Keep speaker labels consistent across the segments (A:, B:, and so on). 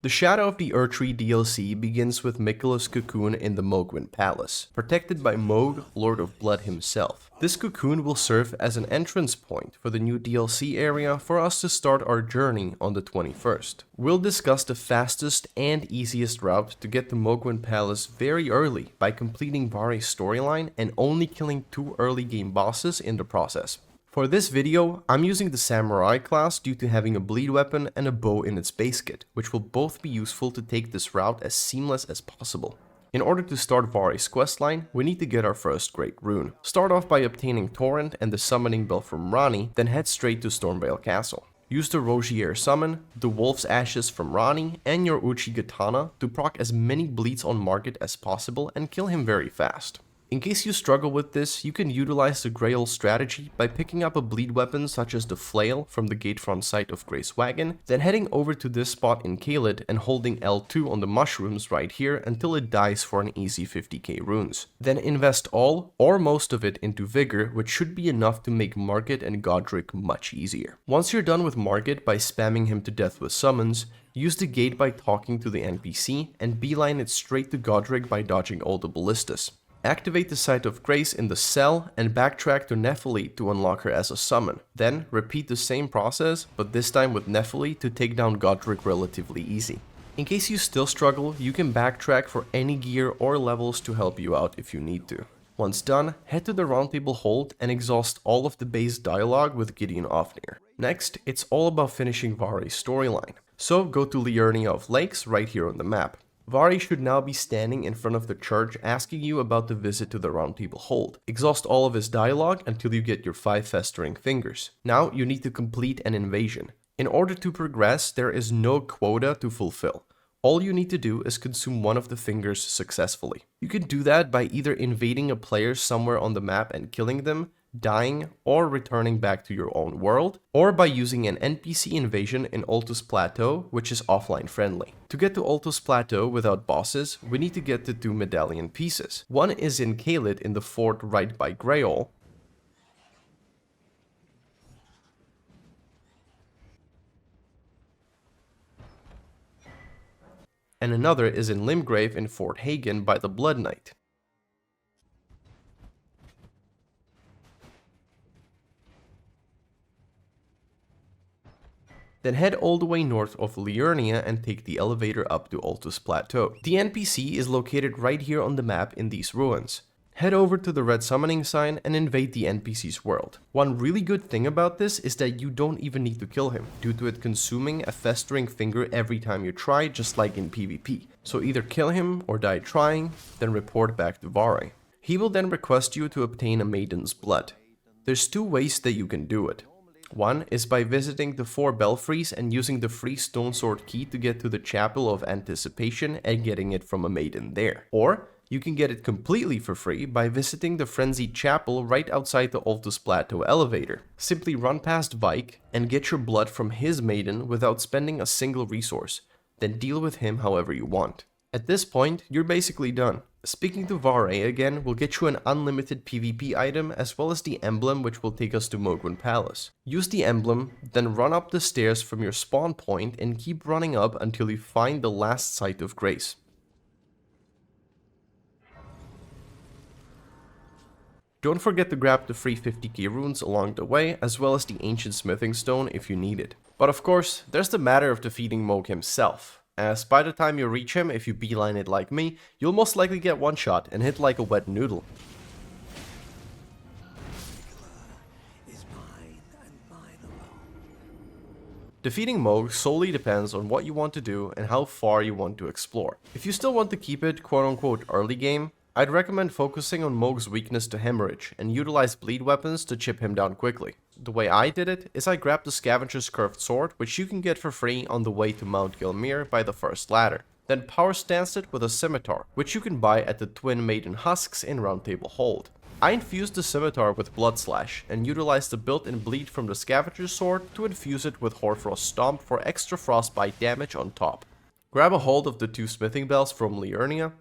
A: The Shadow of the Erdtree DLC begins with Miquella's cocoon in the Mohgwynn palace, protected by Mohg, Lord of Blood himself. This cocoon will serve as an entrance point for the new DLC area for us to start our journey on the 21st. We'll discuss the fastest and easiest route to get to Mohgwynn palace very early by completing Vari's storyline and only killing 2 early game bosses in the process. For this video, I'm using the Samurai class due to having a bleed weapon and a bow in its base kit, which will both be useful to take this route as seamless as possible. In order to start Vari's questline, we need to get our first great rune. Start off by obtaining Torrent and the summoning bell from Ranni, then head straight to Stormveil Castle. Use the Rogier summon, the Wolf's Ashes from Ranni, and your Uchi Katana to proc as many bleeds on market as possible and kill him very fast. In case you struggle with this, you can utilize the Grail strategy by picking up a bleed weapon such as the Flail from the Gatefront site of Grey's Wagon, then heading over to this spot in Caelid and holding L2 on the mushrooms right here until it dies for an easy 50k runes. Then invest all or most of it into Vigor, which should be enough to make Market and Godric much easier. Once you're done with Market by spamming him to death with summons, use the gate by talking to the NPC and beeline it straight to Godric by dodging all the ballistas. Activate the Site of Grace in the cell and backtrack to Nephili to unlock her as a summon. Then repeat the same process, but this time with Nephili to take down Godric relatively easy. In case you still struggle, you can backtrack for any gear or levels to help you out if you need to. Once done, head to the Roundtable Hold and exhaust all of the base dialogue with Gideon Ofnir. Next, it's all about finishing Vari's storyline. So go to Liurnia of Lakes right here on the map. Vari should now be standing in front of the church asking you about the visit to the Roundtable Hold. Exhaust all of his dialogue until you get your 5 festering fingers. Now you need to complete an invasion. In order to progress, there is no quota to fulfill. All you need to do is consume one of the fingers successfully. You can do that by either invading a player somewhere on the map and killing them, dying, or returning back to your own world, or by using an NPC invasion in Altus Plateau, which is offline friendly. To get to Altus Plateau without bosses, we need to get the 2 medallion pieces. One is in Caelid in the fort right by Grail, and another is in Limgrave in Fort Hagen by the Blood Knight. Then head all the way north of Liurnia and take the elevator up to Altus Plateau. The NPC is located right here on the map in these ruins. Head over to the red summoning sign and invade the NPC's world. One really good thing about this is that you don't even need to kill him, due to it consuming a festering finger every time you try, just like in PvP. So either kill him or die trying, then report back to Vari. He will then request you to obtain a Maiden's Blood. There's 2 ways that you can do it. One is by visiting the 4 belfries and using the free stone sword key to get to the Chapel of Anticipation and getting it from a maiden there. Or you can get it completely for free by visiting the Frenzied Chapel right outside the Altus Plateau elevator. Simply run past Vike and get your blood from his maiden without spending a single resource, then deal with him however you want. At this point, you're basically done. Speaking to Vari again will get you an unlimited PvP item as well as the emblem, which will take us to Mohgwynn Palace. Use the emblem, then run up the stairs from your spawn point and keep running up until you find the last Site of Grace. Don't forget to grab the free 50k runes along the way, as well as the ancient smithing stone if you need it. But of course, there's the matter of defeating Mohg himself, as by the time you reach him, if you beeline it like me, you'll most likely get one shot and hit like a wet noodle. Defeating Mohg solely depends on what you want to do and how far you want to explore. If you still want to keep it quote-unquote early game, I'd recommend focusing on Mohg's weakness to hemorrhage and utilize bleed weapons to chip him down quickly. The way I did it is I grabbed the Scavenger's Curved Sword, which you can get for free on the way to Mount Gilmere by the first ladder. Then power stanced it with a Scimitar, which you can buy at the Twin Maiden Husks in Roundtable Hold. I infused the Scimitar with Blood Slash and utilized the built-in bleed from the Scavenger's Sword to infuse it with Hoarfrost Stomp for extra frostbite damage on top. Grab a hold of the 2 smithing bells from Liurnia,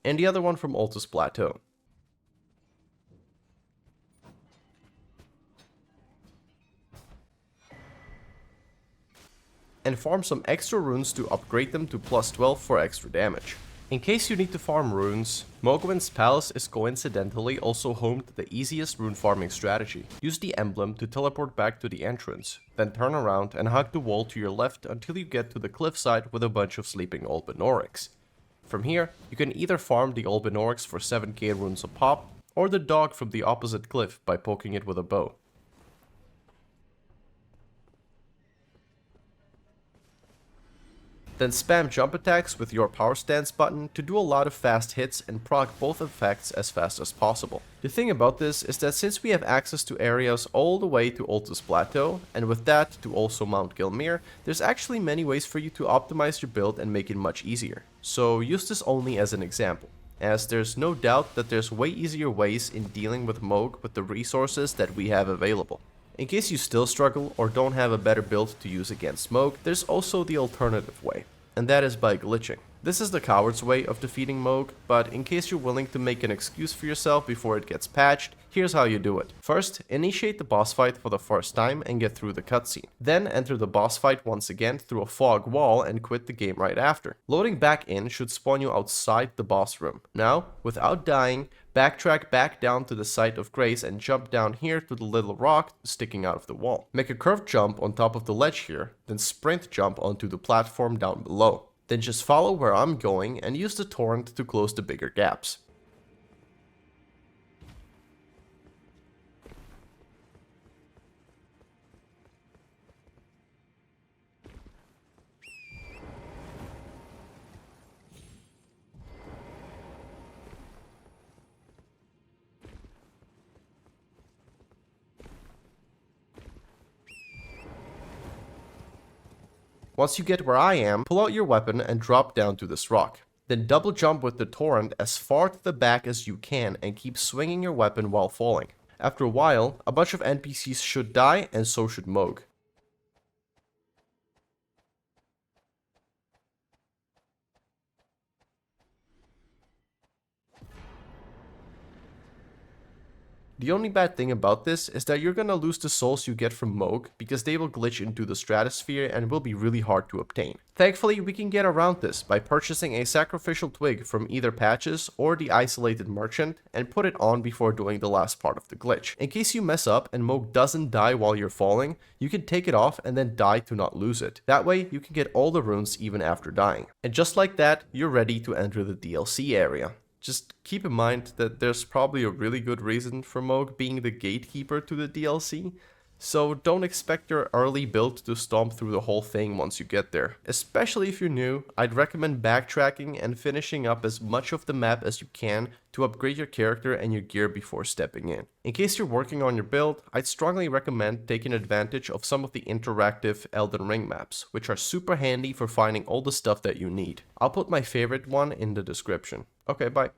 A: and the other one from Altus Plateau. and farm some extra runes to upgrade them to plus 12 for extra damage. In case you need to farm runes, Mohgwynn's palace is coincidentally also home to the easiest rune farming strategy. Use the emblem to teleport back to the entrance, then turn around and hug the wall to your left until you get to the cliffside with a bunch of sleeping Olbenorics. From here, you can either farm the Olbenorics for 7k runes a pop, or the dog from the opposite cliff by poking it with a bow. Then spam jump attacks with your power stance button to do a lot of fast hits and proc both effects as fast as possible. The thing about this is that since we have access to areas all the way to Altus Plateau, and with that to also Mount Gilmere, there's actually many ways for you to optimize your build and make it much easier. So use this only as an example, as there's no doubt that there's way easier ways in dealing with Mohg with the resources that we have available. In case you still struggle or don't have a better build to use against Mohg, there's also the alternative way, and that is by glitching. This is the coward's way of defeating Mohg, but in case you're willing to make an excuse for yourself before it gets patched, here's how you do it. First, initiate the boss fight for the first time and get through the cutscene. Then enter the boss fight once again through a fog wall and quit the game right after. Loading back in should spawn you outside the boss room. Now, without dying, backtrack back down to the site of grace and jump down here to the little rock sticking out of the wall. Make a curved jump on top of the ledge here, then sprint jump onto the platform down below. Then just follow where I'm going and use the torrent to close the bigger gaps. Once you get where I am, pull out your weapon and drop down to this rock. Then double jump with the torrent as far to the back as you can and keep swinging your weapon while falling. After a while, a bunch of NPCs should die and so should Mohg. The only bad thing about this is that you're gonna lose the souls you get from Mohg because they will glitch into the stratosphere and will be really hard to obtain. Thankfully, we can get around this by purchasing a sacrificial twig from either Patches or the isolated merchant and put it on before doing the last part of the glitch. In case you mess up and Mohg doesn't die while you're falling, you can take it off and then die to not lose it. That way, you can get all the runes even after dying. And just like that, you're ready to enter the DLC area. Just keep in mind that there's probably a really good reason for Mohg being the gatekeeper to the DLC, so don't expect your early build to stomp through the whole thing once you get there. Especially if you're new, I'd recommend backtracking and finishing up as much of the map as you can to upgrade your character and your gear before stepping in. In case you're working on your build, I'd strongly recommend taking advantage of some of the interactive Elden Ring maps, which are super handy for finding all the stuff that you need. I'll put my favorite one in the description. Okay, bye.